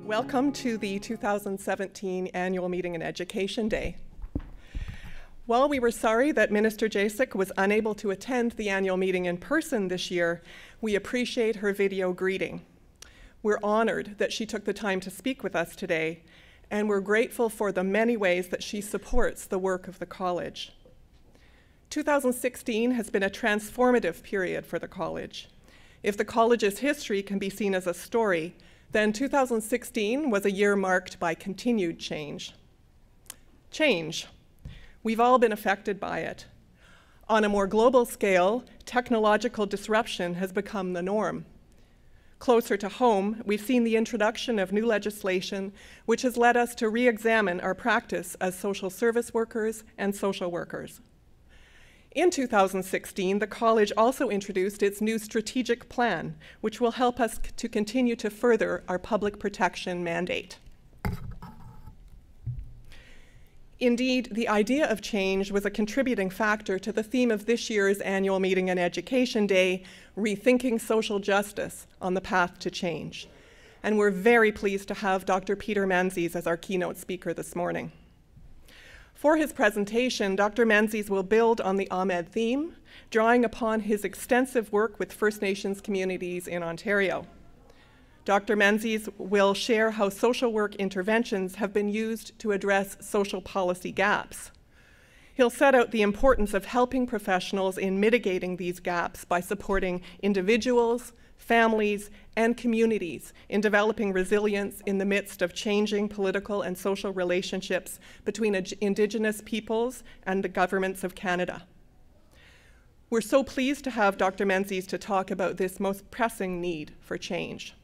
Welcome to the 2017 Annual Meeting and Education Day. While we were sorry that Minister Jasek was unable to attend the annual meeting in person this year, we appreciate her video greeting. We're honored that she took the time to speak with us today, and we're grateful for the many ways that she supports the work of the college. 2016 has been a transformative period for the college. If the college's history can be seen as a story, then 2016 was a year marked by continued change. Change. We've all been affected by it. On a more global scale, technological disruption has become the norm. Closer to home, we've seen the introduction of new legislation, which has led us to re-examine our practice as social service workers and social workers. In 2016, the college also introduced its new strategic plan, which will help us to continue to further our public protection mandate. Indeed, the idea of change was a contributing factor to the theme of this year's Annual Meeting and Education Day, Rethinking Social Justice on the Path to Change. And we're very pleased to have Dr. Peter Menzies as our keynote speaker this morning. For his presentation, Dr. Menzies will build on the AMED theme, drawing upon his extensive work with First Nations communities in Ontario. Dr. Menzies will share how social work interventions have been used to address social policy gaps. He'll set out the importance of helping professionals in mitigating these gaps by supporting individuals, families, and communities in developing resilience in the midst of changing political and social relationships between Indigenous peoples and the governments of Canada. We're so pleased to have Dr. Menzies to talk about this most pressing need for change.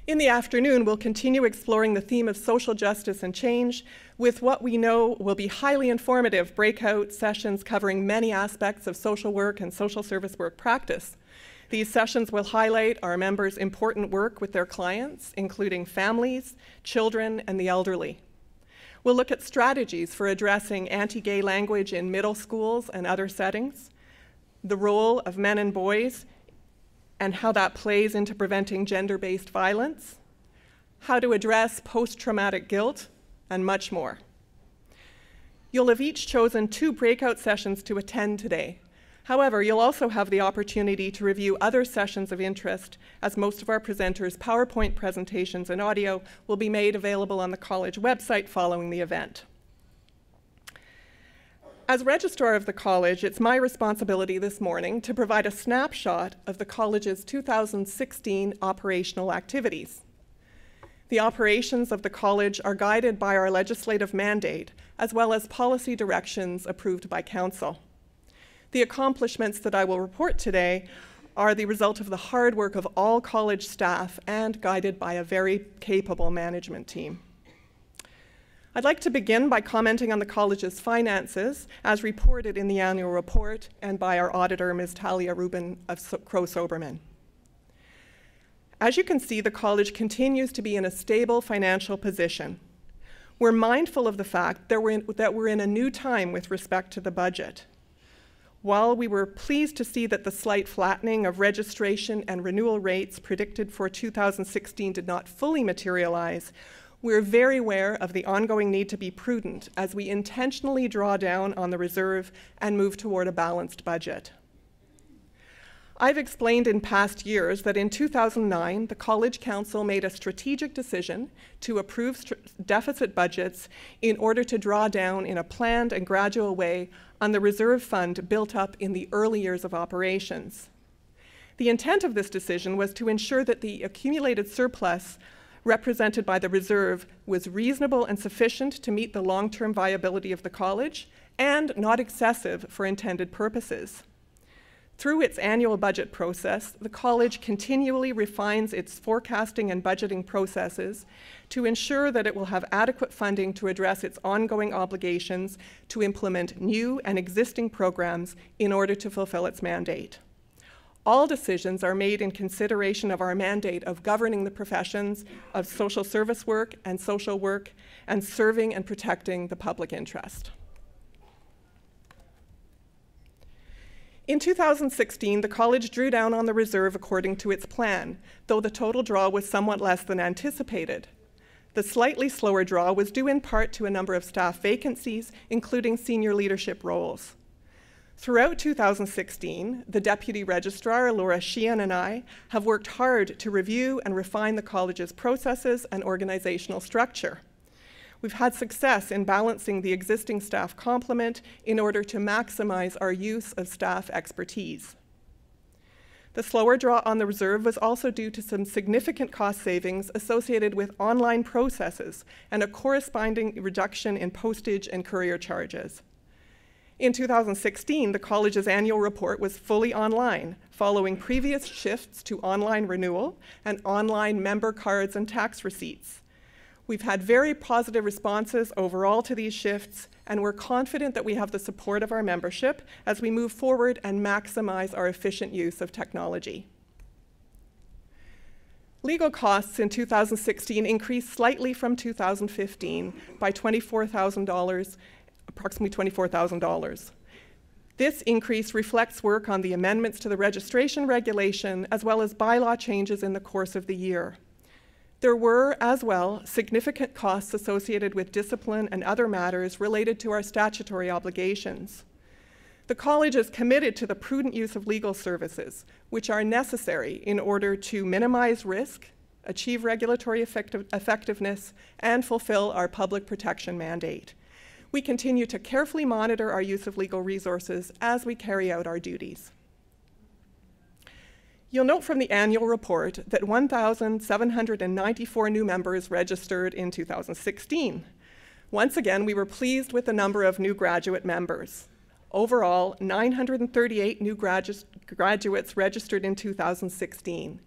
In the afternoon, we'll continue exploring the theme of social justice and change with what we know will be highly informative breakout sessions covering many aspects of social work and social service work practice. These sessions will highlight our members' important work with their clients, including families, children, and the elderly. We'll look at strategies for addressing anti-gay language in middle schools and other settings, the role of men and boys and how that plays into preventing gender-based violence, how to address post-traumatic guilt, and much more. You'll have each chosen 2 breakout sessions to attend today. However, you'll also have the opportunity to review other sessions of interest, as most of our presenters' PowerPoint presentations and audio will be made available on the college website following the event. As Registrar of the college, it's my responsibility this morning to provide a snapshot of the college's 2016 operational activities. The operations of the college are guided by our legislative mandate, as well as policy directions approved by Council. The accomplishments that I will report today are the result of the hard work of all college staff and guided by a very capable management team. I'd like to begin by commenting on the college's finances as reported in the annual report and by our auditor, Ms. Talia Rubin of Crowe-Soberman. As you can see, the college continues to be in a stable financial position. We're mindful of the fact that we're in a new time with respect to the budget. While we were pleased to see that the slight flattening of registration and renewal rates predicted for 2016 did not fully materialize, we're very aware of the ongoing need to be prudent as we intentionally draw down on the reserve and move toward a balanced budget. I've explained in past years that in 2009, the College Council made a strategic decision to approve deficit budgets in order to draw down in a planned and gradual way on the reserve fund built up in the early years of operations. The intent of this decision was to ensure that the accumulated surplus represented by the reserve was reasonable and sufficient to meet the long-term viability of the college and not excessive for intended purposes. Through its annual budget process, the college continually refines its forecasting and budgeting processes to ensure that it will have adequate funding to address its ongoing obligations to implement new and existing programs in order to fulfill its mandate. All decisions are made in consideration of our mandate of governing the professions of social service work and social work and serving and protecting the public interest. In 2016, the college drew down on the reserve according to its plan, though the total draw was somewhat less than anticipated. The slightly slower draw was due in part to a number of staff vacancies, including senior leadership roles. Throughout 2016, the Deputy Registrar, Laura Sheehan, and I have worked hard to review and refine the college's processes and organizational structure. We've had success in balancing the existing staff complement in order to maximize our use of staff expertise. The slower draw on the reserve was also due to some significant cost savings associated with online processes and a corresponding reduction in postage and courier charges. In 2016, the college's annual report was fully online, following previous shifts to online renewal and online member cards and tax receipts. We've had very positive responses overall to these shifts, and we're confident that we have the support of our membership as we move forward and maximize our efficient use of technology. Legal costs in 2016 increased slightly from 2015 by $24,000, approximately $24,000. This increase reflects work on the amendments to the registration regulation as well as bylaw changes in the course of the year. There were, as well, significant costs associated with discipline and other matters related to our statutory obligations. The college is committed to the prudent use of legal services, which are necessary in order to minimize risk, achieve regulatory effectiveness, and fulfill our public protection mandate. We continue to carefully monitor our use of legal resources as we carry out our duties. You'll note from the annual report that 1,794 new members registered in 2016. Once again, we were pleased with the number of new graduate members. Overall, 938 new graduates registered in 2016.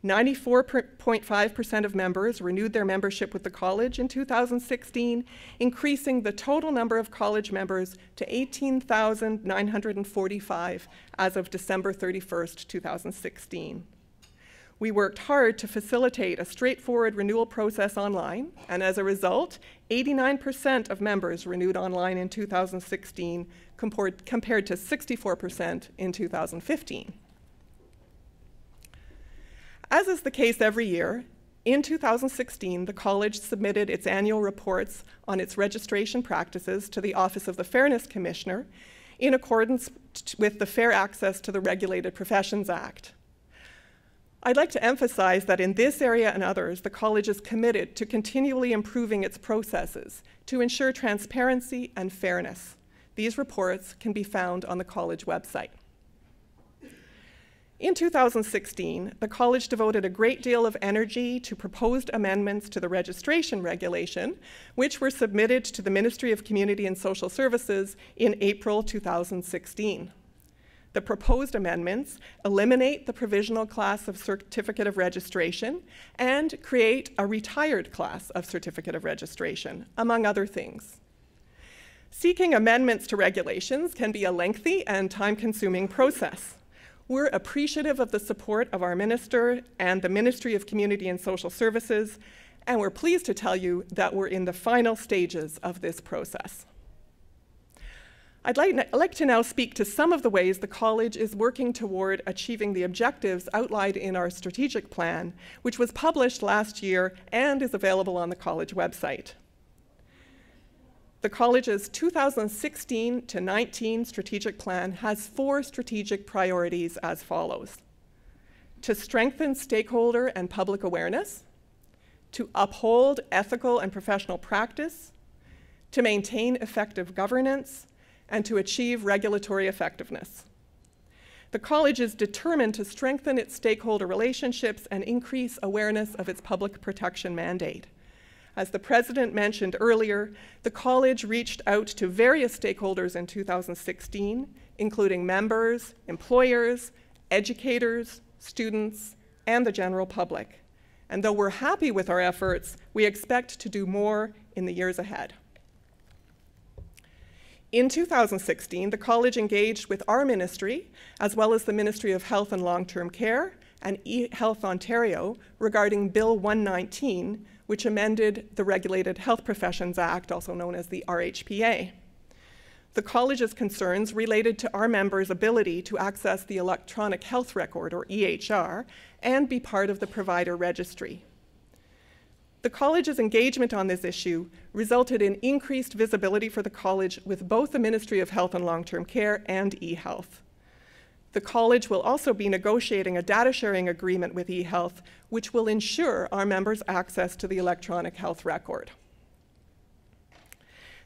94.5% of members renewed their membership with the college in 2016, increasing the total number of college members to 18,945 as of December 31st, 2016. We worked hard to facilitate a straightforward renewal process online, and as a result, 89% of members renewed online in 2016 compared to 64% in 2015. As is the case every year, in 2016, the college submitted its annual reports on its registration practices to the Office of the Fairness Commissioner in accordance with the Fair Access to the Regulated Professions Act. I'd like to emphasize that in this area and others, the college is committed to continually improving its processes to ensure transparency and fairness. These reports can be found on the college website. In 2016, the college devoted a great deal of energy to proposed amendments to the registration regulation, which were submitted to the Ministry of Community and Social Services in April 2016. The proposed amendments eliminate the provisional class of certificate of registration and create a retired class of certificate of registration, among other things. Seeking amendments to regulations can be a lengthy and time-consuming process. We're appreciative of the support of our minister and the Ministry of Community and Social Services, and we're pleased to tell you that we're in the final stages of this process. I'd like to now speak to some of the ways the college is working toward achieving the objectives outlined in our strategic plan, which was published last year and is available on the college website. The college's 2016 to 19 strategic plan has 4 strategic priorities as follows: to strengthen stakeholder and public awareness, to uphold ethical and professional practice, to maintain effective governance, and to achieve regulatory effectiveness. The college is determined to strengthen its stakeholder relationships and increase awareness of its public protection mandate. As the President mentioned earlier, the college reached out to various stakeholders in 2016, including members, employers, educators, students, and the general public. And though we're happy with our efforts, we expect to do more in the years ahead. In 2016, the college engaged with our ministry, as well as the Ministry of Health and Long-Term Care and eHealth Ontario, regarding Bill 119, which amended the Regulated Health Professions Act, also known as the RHPA. The college's concerns related to our members' ability to access the electronic health record, or EHR, and be part of the provider registry. The college's engagement on this issue resulted in increased visibility for the college with both the Ministry of Health and Long-Term Care and eHealth. The college will also be negotiating a data sharing agreement with eHealth, which will ensure our members' access to the electronic health record.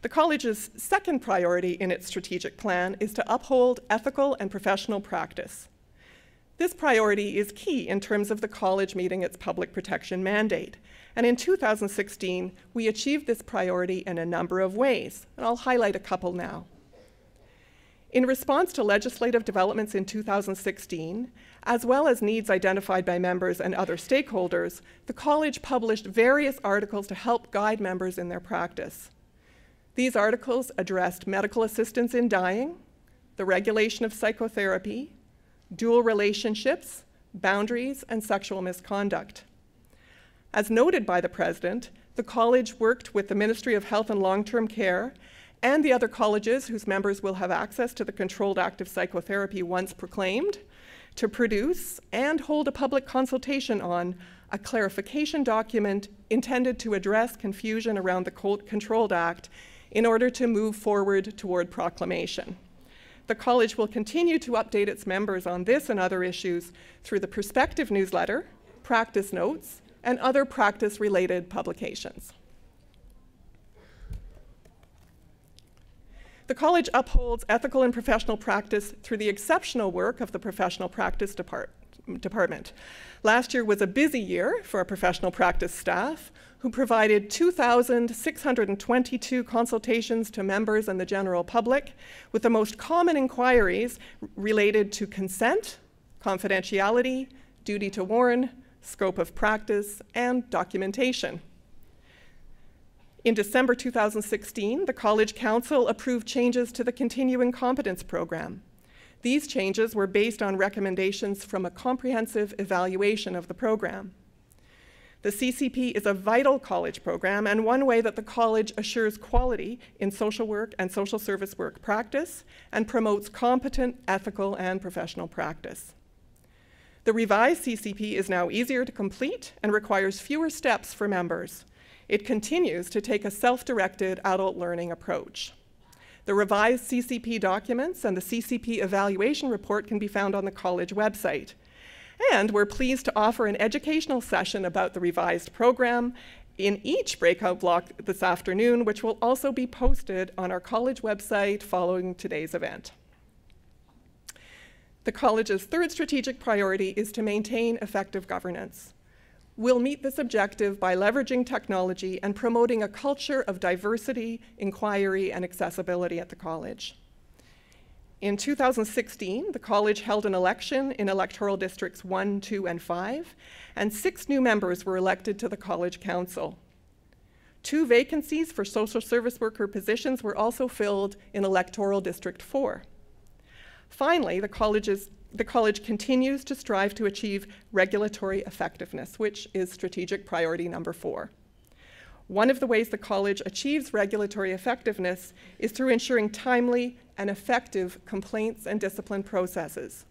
The college's second priority in its strategic plan is to uphold ethical and professional practice. This priority is key in terms of the college meeting its public protection mandate. And in 2016, we achieved this priority in a number of ways, and I'll highlight a couple now. In response to legislative developments in 2016, as well as needs identified by members and other stakeholders, the college published various articles to help guide members in their practice. These articles addressed medical assistance in dying, the regulation of psychotherapy, dual relationships, boundaries, and sexual misconduct. As noted by the President, the college worked with the Ministry of Health and Long-Term Care and the other colleges whose members will have access to the controlled active psychotherapy once proclaimed to produce and hold a public consultation on a clarification document intended to address confusion around the Controlled Act in order to move forward toward proclamation. The college will continue to update its members on this and other issues through the Perspective newsletter, practice notes, and other practice-related publications. The college upholds ethical and professional practice through the exceptional work of the Professional Practice Department. Last year was a busy year for our professional practice staff, who provided 2,622 consultations to members and the general public, with the most common inquiries related to consent, confidentiality, duty to warn, scope of practice, and documentation. In December 2016, the College Council approved changes to the Continuing Competence program. These changes were based on recommendations from a comprehensive evaluation of the program. The CCP is a vital college program and one way that the college assures quality in social work and social service work practice and promotes competent, ethical, and professional practice. The revised CCP is now easier to complete and requires fewer steps for members. It continues to take a self-directed adult learning approach. The revised CCP documents and the CCP evaluation report can be found on the college website. And we're pleased to offer an educational session about the revised program in each breakout block this afternoon, which will also be posted on our college website following today's event. The college's third strategic priority is to maintain effective governance. We'll meet this objective by leveraging technology and promoting a culture of diversity, inquiry, and accessibility at the college. In 2016, the college held an election in electoral districts 1, 2, and 5, and 6 new members were elected to the college council. 2 vacancies for social service worker positions were also filled in electoral district 4. Finally, the college continues to strive to achieve regulatory effectiveness, which is strategic priority number 4. One of the ways the college achieves regulatory effectiveness is through ensuring timely and effective complaints and discipline processes.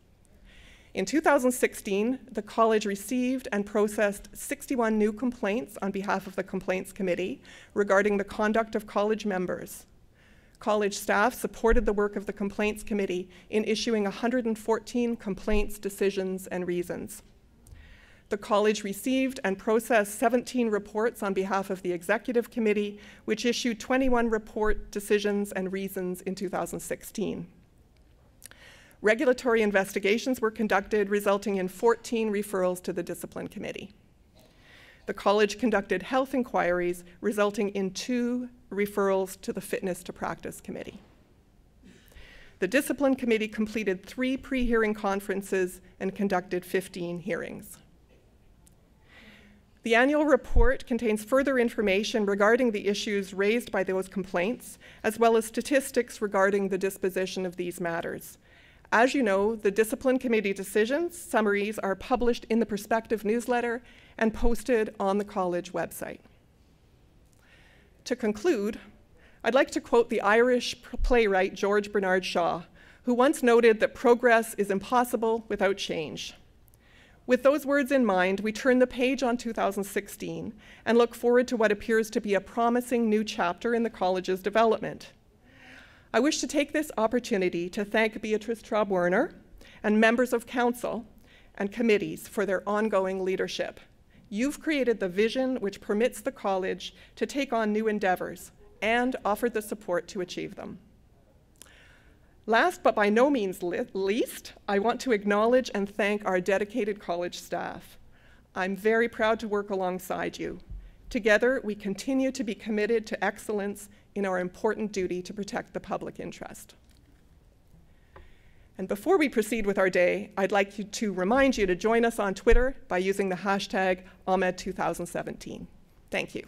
In 2016, the college received and processed 61 new complaints on behalf of the Complaints Committee regarding the conduct of college members. College staff supported the work of the Complaints Committee in issuing 114 complaints, decisions, and reasons. The college received and processed 17 reports on behalf of the Executive Committee, which issued 21 report decisions and reasons in 2016. Regulatory investigations were conducted, resulting in 14 referrals to the Discipline Committee. The college conducted health inquiries, resulting in 2 referrals to the Fitness to Practice Committee. The Discipline Committee completed 3 pre-hearing conferences and conducted 15 hearings. The annual report contains further information regarding the issues raised by those complaints, as well as statistics regarding the disposition of these matters. As you know, the Discipline Committee decisions summaries are published in the Perspective newsletter and posted on the college website. To conclude, I'd like to quote the Irish playwright George Bernard Shaw, who once noted that progress is impossible without change. With those words in mind, we turn the page on 2016 and look forward to what appears to be a promising new chapter in the college's development. I wish to take this opportunity to thank Beatrice Traub-Werner and members of council and committees for their ongoing leadership. You've created the vision which permits the college to take on new endeavors and offered the support to achieve them. Last but by no means least, I want to acknowledge and thank our dedicated college staff. I'm very proud to work alongside you. Together, we continue to be committed to excellence in our important duty to protect the public interest. And before we proceed with our day, I'd like to remind you to join us on Twitter by using the hashtag AMED2017. Thank you.